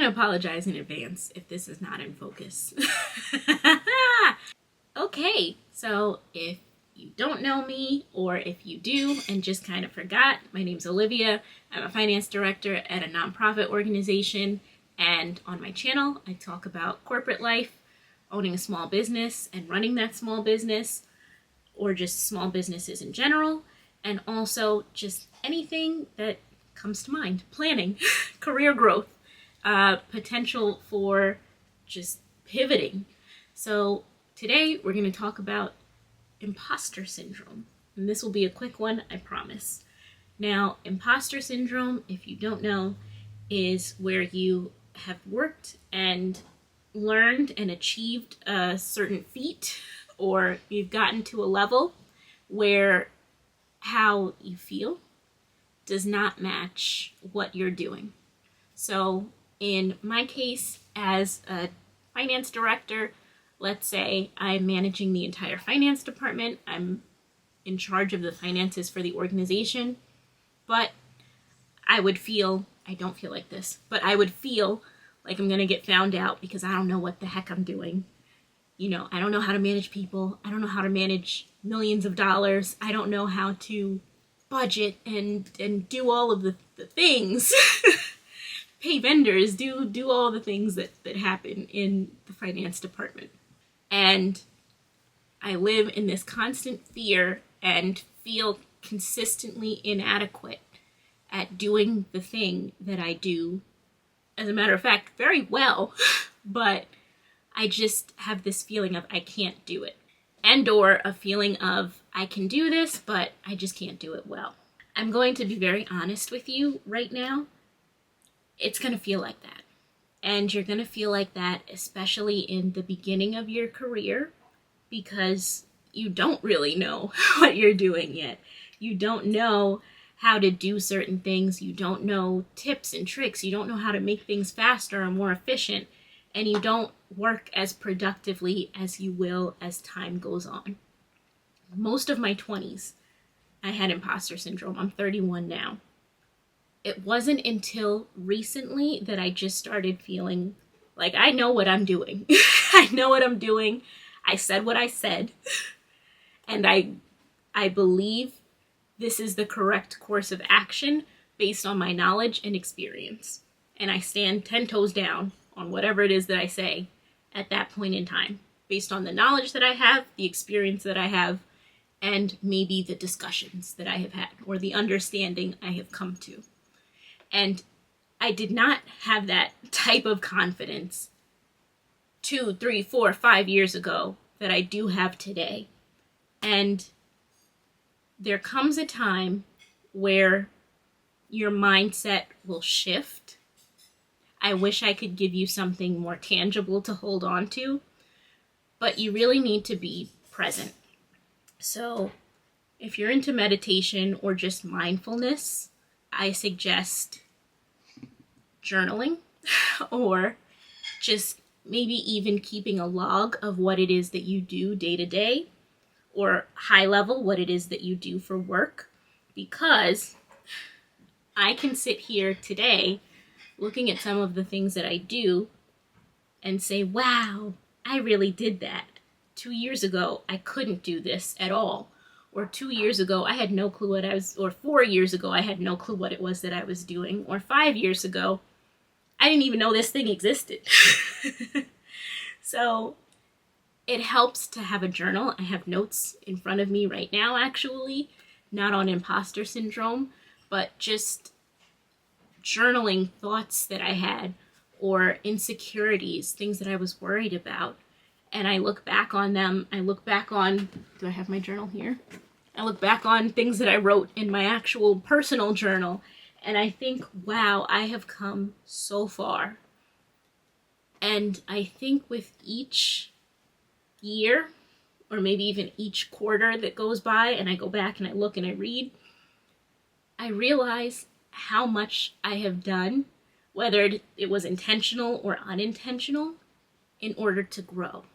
going to apologize in advance if this is not in focus. Okay, so if you don't know me, or if you do and just kind of forgot, my name's Olivia. I'm a finance director at a nonprofit organization, and on my channel I talk about corporate life, owning a small business and running that small business, or just small businesses in general, and also just anything that comes to mind. Planning, career growth, potential for just pivoting. So today we're going to talk about imposter syndrome, and this will be a quick one, I promise. Now, imposter syndrome, if you don't know, is where you have worked and learned and achieved a certain feat, or you've gotten to a level where how you feel does not match what you're doing. So in my case, as a finance director, let's say I'm managing the entire finance department. I'm in charge of the finances for the organization, but I don't feel like this, but I would feel like I'm going to get found out because I don't know what the heck I'm doing. You know, I don't know how to manage people. I don't know how to manage millions of dollars. I don't know how to budget and do all of the things. Pay vendors, do all the things that happen in the finance department. And I live in this constant fear and feel consistently inadequate at doing the thing that I do, as a matter of fact, very well, but I just have this feeling of I can't do it. And or a feeling of I can do this, but I just can't do it well. I'm going to be very honest with you right now. It's going to feel like that. And you're going to feel like that, especially in the beginning of your career, because you don't really know what you're doing yet. You don't know how to do certain things. You don't know tips and tricks. You don't know how to make things faster and more efficient. And you don't work as productively as you will as time goes on. Most of my 20s, I had imposter syndrome. I'm 31 now. It wasn't until recently that I just started feeling like I know what I'm doing. I know what I'm doing. I said what I said. And I believe this is the correct course of action based on my knowledge and experience. And I stand 10 toes down on whatever it is that I say at that point in time, based on the knowledge that I have, the experience that I have, and maybe the discussions that I have had, or the understanding I have come to. And I did not have that type of confidence 2, 3, 4, 5 years ago that I do have today. And there comes a time where your mindset will shift. I wish I could give you something more tangible to hold on to, but you really need to be present. So if you're into meditation or just mindfulness, I suggest journaling or just maybe even keeping a log of what it is that you do day to day, or high level what it is that you do for work, because I can sit here today looking at some of the things that I do and say, wow, I really did that. 2 years ago, I couldn't do this at all. Or 2 years ago, I had no clue what I was, or 4 years ago, I had no clue what it was that I was doing. Or 5 years ago, I didn't even know this thing existed. So it helps to have a journal. I have notes in front of me right now, actually, not on imposter syndrome, but just journaling thoughts that I had, or insecurities, things that I was worried about. And I look back on them. Do I have my journal here? I look back on things that I wrote in my actual personal journal, and I think, wow, I have come so far. And I think with each year, or maybe even each quarter that goes by, and I go back and I look and I read, I realize how much I have done, whether it was intentional or unintentional, in order to grow.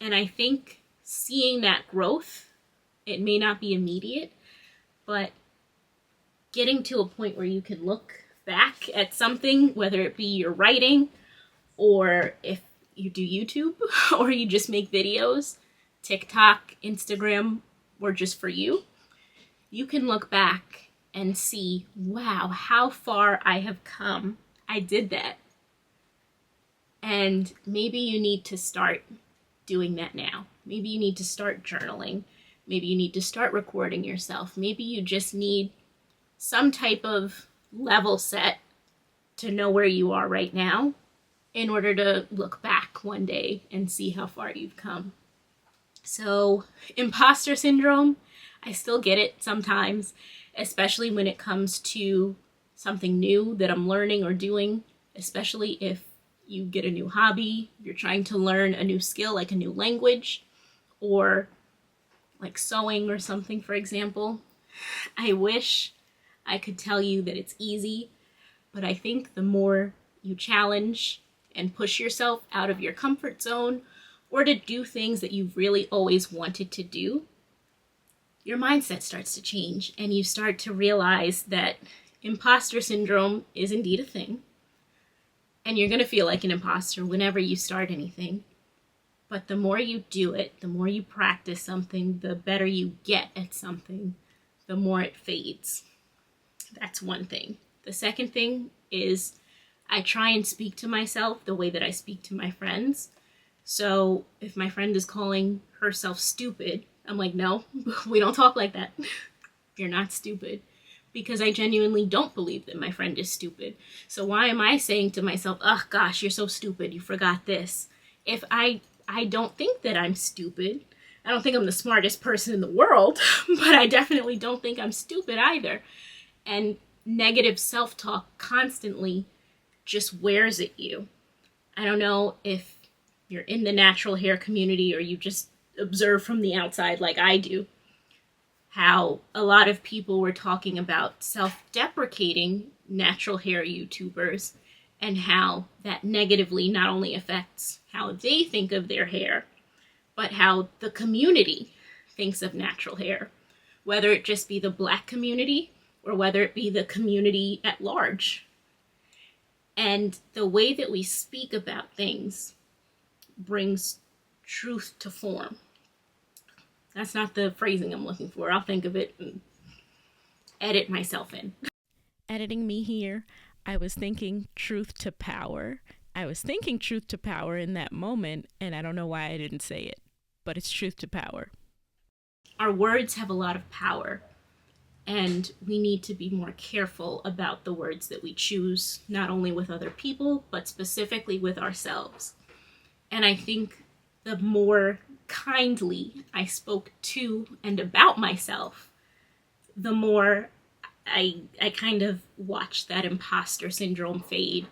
And I think seeing that growth, it may not be immediate, but getting to a point where you can look back at something, whether it be your writing or if you do YouTube or you just make videos, TikTok, Instagram, or just for you, you can look back and see, wow, how far I have come. I did that. And maybe you need to start doing that now. Maybe you need to start journaling. Maybe you need to start recording yourself. Maybe you just need some type of level set to know where you are right now in order to look back one day and see how far you've come. So, imposter syndrome, I still get it sometimes, especially when it comes to something new that I'm learning or doing, especially if you get a new hobby, you're trying to learn a new skill like a new language, or like sewing or something, for example. I wish I could tell you that it's easy, but I think the more you challenge and push yourself out of your comfort zone or to do things that you've really always wanted to do, your mindset starts to change and you start to realize that imposter syndrome is indeed a thing. And you're going to feel like an imposter whenever you start anything. But the more you do it, the more you practice something, the better you get at something, the more it fades. That's one thing. The second thing is I try and speak to myself the way that I speak to my friends. So if my friend is calling herself stupid, I'm like, no, we don't talk like that. You're not stupid. Because I genuinely don't believe that my friend is stupid. So why am I saying to myself, oh gosh, you're so stupid, you forgot this? If I don't think that I'm stupid, I don't think I'm the smartest person in the world, but I definitely don't think I'm stupid either. And negative self-talk constantly just wears at you. I don't know if you're in the natural hair community or you just observe from the outside like I do, how a lot of people were talking about self-deprecating natural hair YouTubers and how that negatively not only affects how they think of their hair, but how the community thinks of natural hair, whether it just be the Black community or whether it be the community at large. And the way that we speak about things brings truth to form. That's not the phrasing I'm looking for. I'll think of it and edit myself in. Editing me here, I was thinking truth to power. I was thinking truth to power in that moment, and I don't know why I didn't say it, but it's truth to power. Our words have a lot of power, and we need to be more careful about the words that we choose, not only with other people, but specifically with ourselves. And I think the more kindly I spoke to and about myself, the more I kind of watched that imposter syndrome fade,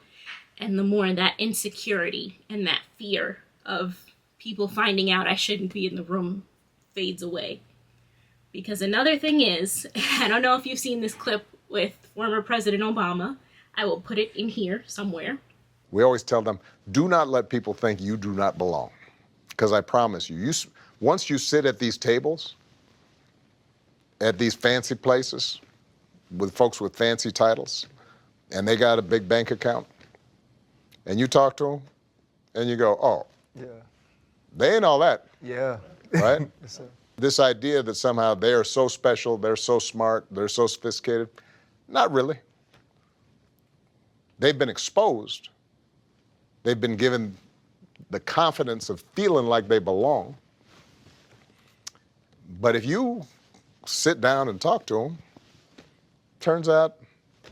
and the more that insecurity and that fear of people finding out I shouldn't be in the room fades away. Because another thing is, I don't know if you've seen this clip with former President Obama. I will put it in here somewhere. We always tell them, do not let people think you do not belong. Because I promise you, once you sit at these tables, at these fancy places, with folks with fancy titles, and they got a big bank account, and you talk to them, and you go, oh, yeah, they ain't all that. Yeah. Right? This idea that somehow they are so special, they're so smart, they're so sophisticated, not really. They've been exposed. They've been given the confidence of feeling like they belong. But if you sit down and talk to them, turns out,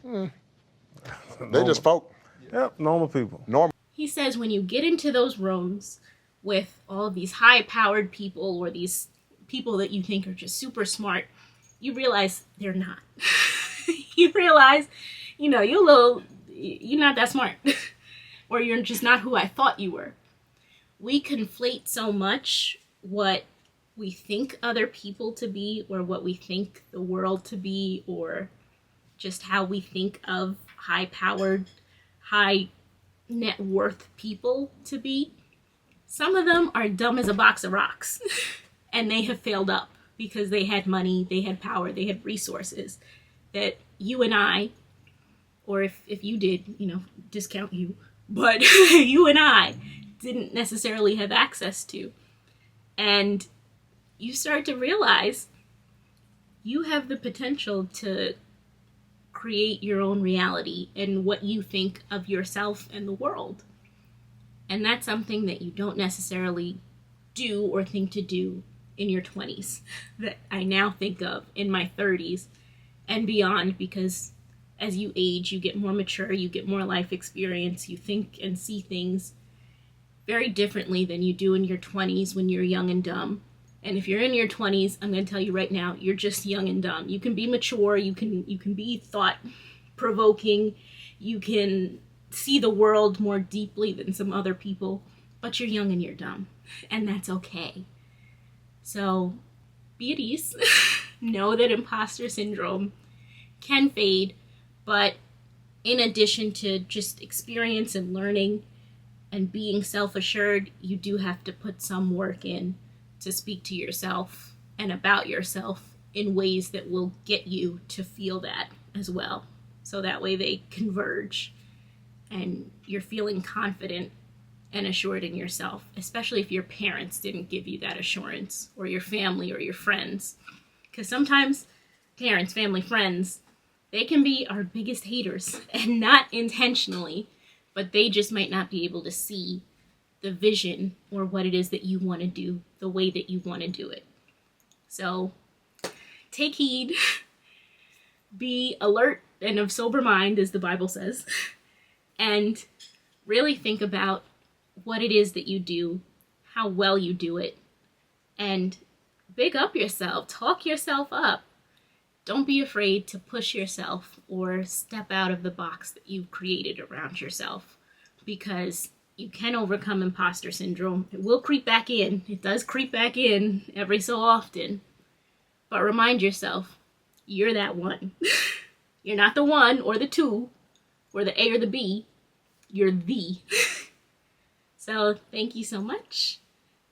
they just folk. Yep, normal people. Normal. He says when you get into those rooms with all of these high-powered people or these people that you think are just super smart, you realize they're not. You realize, you're not that smart. Or you're just not who I thought you were. We conflate so much what we think other people to be, or what we think the world to be, or just how we think of high-powered, high net worth people to be. Some of them are dumb as a box of rocks, and they have failed up because they had money, they had power, they had resources that you and I or if you did, discount you, but you and I didn't necessarily have access to. And you start to realize you have the potential to create your own reality and what you think of yourself and the world. And that's something that you don't necessarily do or think to do in your 20s, that I now think of in my 30s and beyond, because as you age, you get more mature, you get more life experience, you think and see things very differently than you do in your 20s when you're young and dumb. And if you're in your 20s, I'm going to tell you right now, you're just young and dumb. You can be mature, you can be thought-provoking, you can see the world more deeply than some other people, but you're young and you're dumb, and that's okay. So be at ease. Know that imposter syndrome can fade, but in addition to just experience and learning and being self-assured, you do have to put some work in to speak to yourself and about yourself in ways that will get you to feel that as well. So that way they converge and you're feeling confident and assured in yourself, especially if your parents didn't give you that assurance, or your family or your friends. Because sometimes parents, family, friends, they can be our biggest haters, and not intentionally, but they just might not be able to see the vision or what it is that you want to do the way that you want to do it. So take heed, be alert and of sober mind, as the Bible says, and really think about what it is that you do, how well you do it, and big up yourself, talk yourself up. Don't be afraid to push yourself or step out of the box that you've created around yourself, because you can overcome imposter syndrome. It will creep back in. It does creep back in every so often. But remind yourself, you're that one. You're not the one or the two or the A or the B. You're the. So thank you so much.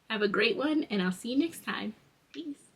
Have a great one, and I'll see you next time. Peace.